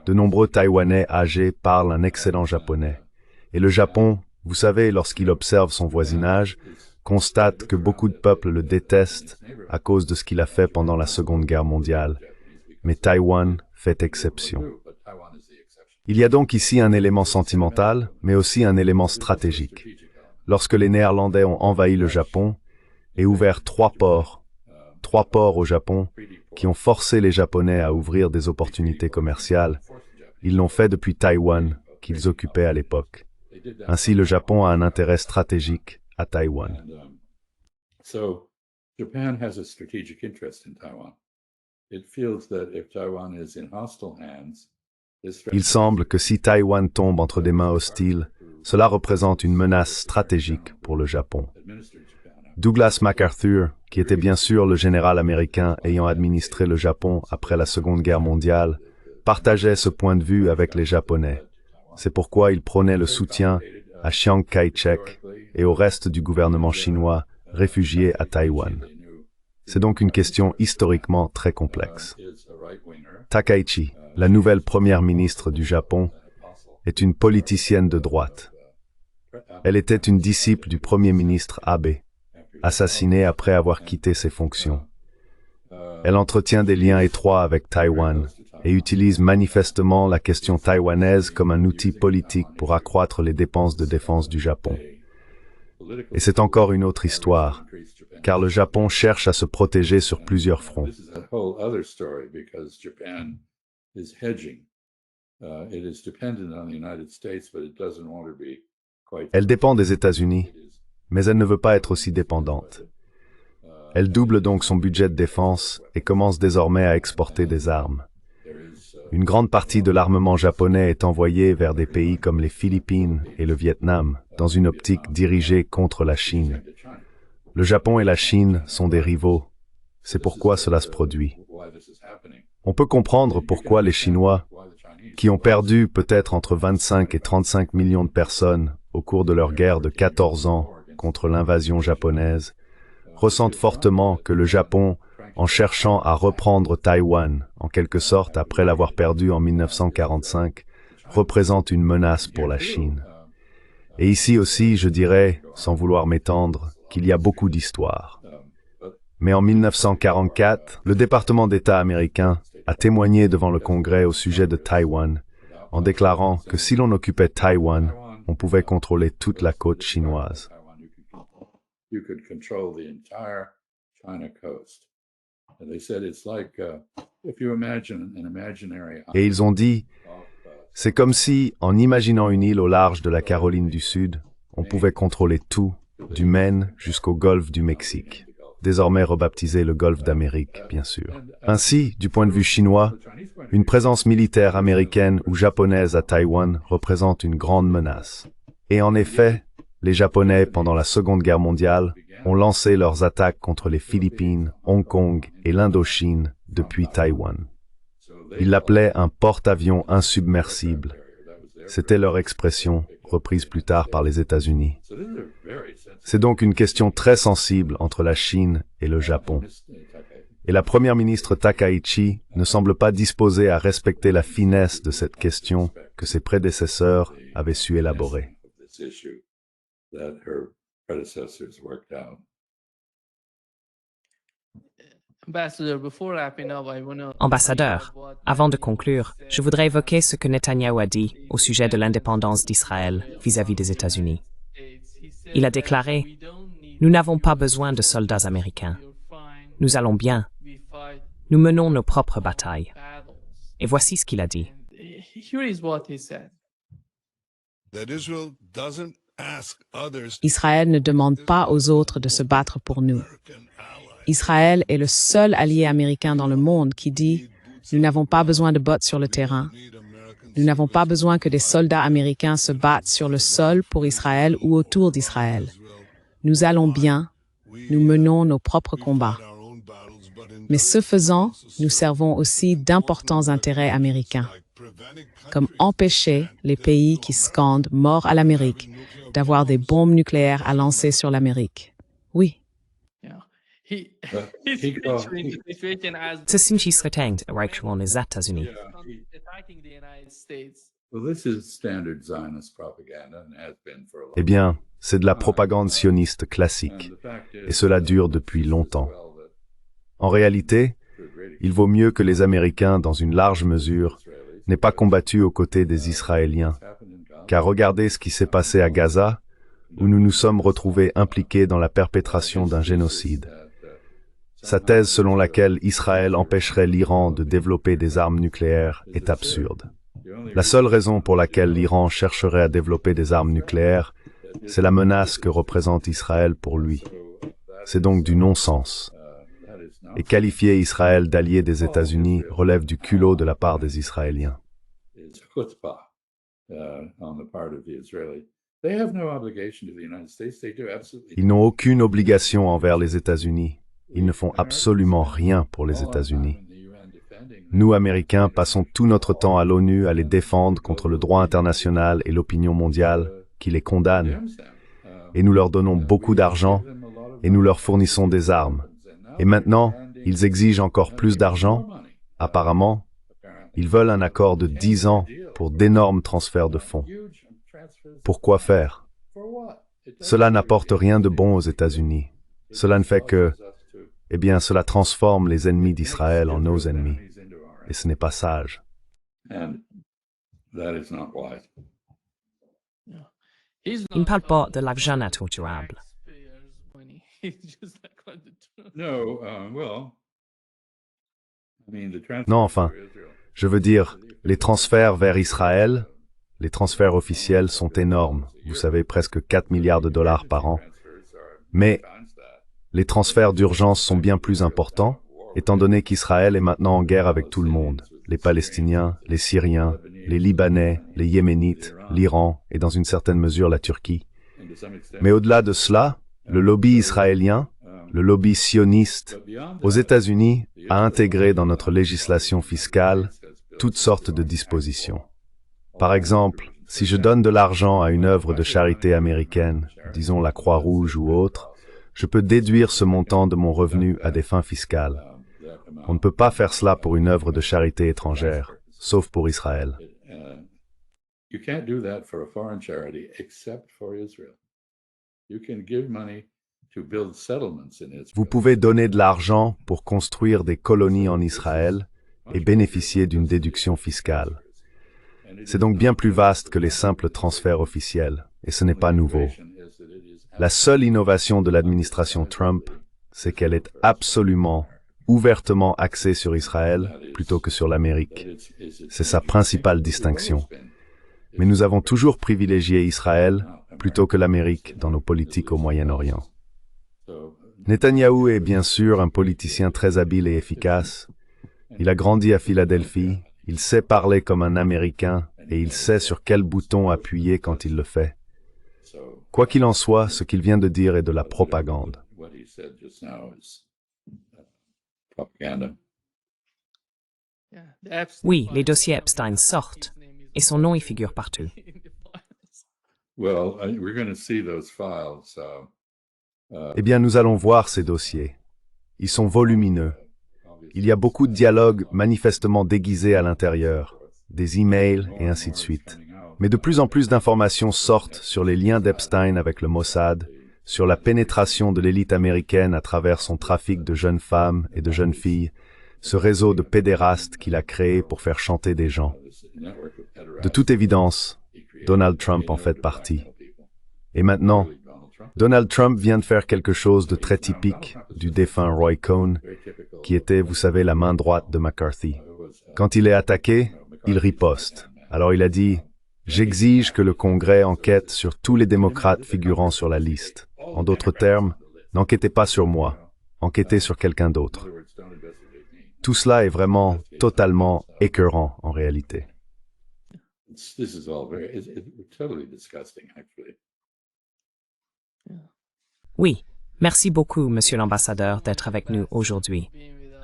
De nombreux Taïwanais âgés parlent un excellent japonais. Et le Japon, vous savez, lorsqu'il observe son voisinage, constate que beaucoup de peuples le détestent à cause de ce qu'il a fait pendant la Seconde Guerre mondiale. Mais Taïwan fait exception. Il y a donc ici un élément sentimental, mais aussi un élément stratégique. Lorsque les Néerlandais ont envahi le Japon et ouvert trois ports au Japon, qui ont forcé les Japonais à ouvrir des opportunités commerciales, ils l'ont fait depuis Taïwan, qu'ils occupaient à l'époque. Ainsi, le Japon a un intérêt stratégique à Taïwan. So, Japan has a strategic interest in Taiwan. It feels that if Taiwan is in hostile hands, Il semble que si Taïwan tombe entre des mains hostiles, cela représente une menace stratégique pour le Japon. Douglas MacArthur, qui était bien sûr le général américain ayant administré le Japon après la Seconde Guerre mondiale, partageait ce point de vue avec les Japonais. C'est pourquoi il prônait le soutien à Chiang Kai-shek et au reste du gouvernement chinois réfugié à Taïwan. C'est donc une question historiquement très complexe. Takaichi, la nouvelle première ministre du Japon, est une politicienne de droite. Elle était une disciple du premier ministre Abe, assassiné après avoir quitté ses fonctions. Elle entretient des liens étroits avec Taïwan et utilise manifestement la question taïwanaise comme un outil politique pour accroître les dépenses de défense du Japon. Et c'est encore une autre histoire, car le Japon cherche à se protéger sur plusieurs fronts. Elle dépend des États-Unis, mais elle ne veut pas être aussi dépendante. Elle double donc son budget de défense et commence désormais à exporter des armes. Une grande partie de l'armement japonais est envoyée vers des pays comme les Philippines et le Vietnam, dans une optique dirigée contre la Chine. Le Japon et la Chine sont des rivaux. C'est pourquoi cela se produit. On peut comprendre pourquoi les Chinois, qui ont perdu peut-être entre 25 et 35 millions de personnes au cours de leur guerre de 14 ans contre l'invasion japonaise, ressentent fortement que le Japon, en cherchant à reprendre Taïwan, en quelque sorte après l'avoir perdu en 1945, représente une menace pour la Chine. Et ici aussi, je dirais, sans vouloir m'étendre, qu'il y a beaucoup d'histoires. Mais en 1944, le département d'État américain a témoigné devant le Congrès au sujet de Taïwan, en déclarant que si l'on occupait Taïwan, on pouvait contrôler toute la côte chinoise. Et ils ont dit, c'est comme si, en imaginant une île au large de la Caroline du Sud, on pouvait contrôler tout, du Maine jusqu'au golfe du Mexique, désormais rebaptisé le golfe d'Amérique, bien sûr. Ainsi, du point de vue chinois, une présence militaire américaine ou japonaise à Taïwan représente une grande menace. Et en effet, les Japonais, pendant la Seconde Guerre mondiale, ont lancé leurs attaques contre les Philippines, Hong Kong et l'Indochine depuis Taïwan. Ils l'appelaient un porte-avions insubmersible. C'était leur expression, reprise plus tard par les États-Unis. C'est donc une question très sensible entre la Chine et le Japon. Et la première ministre Takaichi ne semble pas disposée à respecter la finesse de cette question que ses prédécesseurs avaient su élaborer. Ambassadeur, avant de conclure, je voudrais évoquer ce que Netanyahou a dit au sujet de l'indépendance d'Israël vis-à-vis des États-Unis. Il a déclaré « Nous n'avons pas besoin de soldats américains. Nous allons bien. Nous menons nos propres batailles. » Et voici ce qu'il a dit. Israël ne demande pas aux autres de se battre pour nous. Israël est le seul allié américain dans le monde qui dit « Nous n'avons pas besoin de bottes sur le terrain. Nous n'avons pas besoin que des soldats américains se battent sur le sol pour Israël ou autour d'Israël. Nous allons bien. Nous menons nos propres combats. » Mais ce faisant, nous servons aussi d'importants intérêts américains, comme empêcher les pays qui scandent mort à l'Amérique d'avoir des bombes nucléaires à lancer sur l'Amérique. Oui. Ceci serait directement les États-Unis. Eh bien, c'est de la propagande sioniste classique, et cela dure depuis longtemps. En réalité, il vaut mieux que les Américains, dans une large mesure, n'aient pas combattu aux côtés des Israéliens, car regardez ce qui s'est passé à Gaza, où nous nous sommes retrouvés impliqués dans la perpétration d'un génocide. Sa thèse selon laquelle Israël empêcherait l'Iran de développer des armes nucléaires est absurde. La seule raison pour laquelle l'Iran chercherait à développer des armes nucléaires, c'est la menace que représente Israël pour lui. C'est donc du non-sens. Et qualifier Israël d'allié des États-Unis relève du culot de la part des Israéliens. Ils n'ont aucune obligation envers les États-Unis. Ils ne font absolument rien pour les États-Unis. Nous, Américains, passons tout notre temps à l'ONU à les défendre contre le droit international et l'opinion mondiale qui les condamne. Et nous leur donnons beaucoup d'argent et nous leur fournissons des armes. Et maintenant, ils exigent encore plus d'argent. Apparemment, ils veulent un accord de 10 ans pour d'énormes transferts de fonds. Pourquoi faire? Cela n'apporte rien de bon aux États-Unis. Cela ne fait que, eh bien, cela transforme les ennemis d'Israël en nos ennemis. Et ce n'est pas sage. Il ne parle pas de l'argent naturel. Non, enfin, je veux dire, les transferts vers Israël, les transferts officiels sont énormes. Vous savez, presque 4 milliards de dollars par an. Mais les transferts d'urgence sont bien plus importants, étant donné qu'Israël est maintenant en guerre avec tout le monde. Les Palestiniens, les Syriens, les Libanais, les Yéménites, l'Iran et dans une certaine mesure la Turquie. Mais au-delà de cela, le lobby israélien, le lobby sioniste, aux États-Unis, a intégré dans notre législation fiscale toutes sortes de dispositions. Par exemple, si je donne de l'argent à une œuvre de charité américaine, disons la Croix-Rouge ou autre, je peux déduire ce montant de mon revenu à des fins fiscales. On ne peut pas faire cela pour une œuvre de charité étrangère, sauf pour Israël. Vous pouvez donner de l'argent pour construire des colonies en Israël et bénéficier d'une déduction fiscale. C'est donc bien plus vaste que les simples transferts officiels, et ce n'est pas nouveau. La seule innovation de l'administration Trump, c'est qu'elle est absolument, ouvertement axée sur Israël plutôt que sur l'Amérique. C'est sa principale distinction. Mais nous avons toujours privilégié Israël plutôt que l'Amérique dans nos politiques au Moyen-Orient. Netanyahou est bien sûr un politicien très habile et efficace. Il a grandi à Philadelphie, il sait parler comme un Américain et il sait sur quel bouton appuyer quand il le fait. Quoi qu'il en soit, ce qu'il vient de dire est de la propagande. Oui, les dossiers Epstein sortent, et son nom y figure partout. Eh bien, nous allons voir ces dossiers. Ils sont volumineux. Il y a beaucoup de dialogues manifestement déguisés à l'intérieur, des emails et ainsi de suite. Mais de plus en plus d'informations sortent sur les liens d'Epstein avec le Mossad, sur la pénétration de l'élite américaine à travers son trafic de jeunes femmes et de jeunes filles, ce réseau de pédérastes qu'il a créé pour faire chanter des gens. De toute évidence, Donald Trump en fait partie. Et maintenant, Donald Trump vient de faire quelque chose de très typique du défunt Roy Cohn, qui était, vous savez, la main droite de McCarthy. Quand il est attaqué, il riposte. Alors il a dit « J'exige que le Congrès enquête sur tous les démocrates figurant sur la liste. En d'autres termes, n'enquêtez pas sur moi, enquêtez sur quelqu'un d'autre. » Tout cela est vraiment totalement écœurant en réalité. Oui, merci beaucoup, Monsieur l'ambassadeur, d'être avec nous aujourd'hui.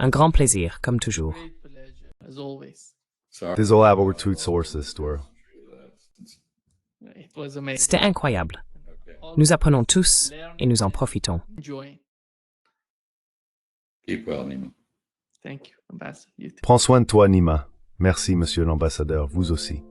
Un grand plaisir, comme toujours. Sorry. Dit al avoir toutes sources, toi. C'était incroyable. Nous apprenons tous et nous en profitons. Keep well, Nima. Prends soin de toi, Nima. Merci, monsieur l'ambassadeur, vous aussi.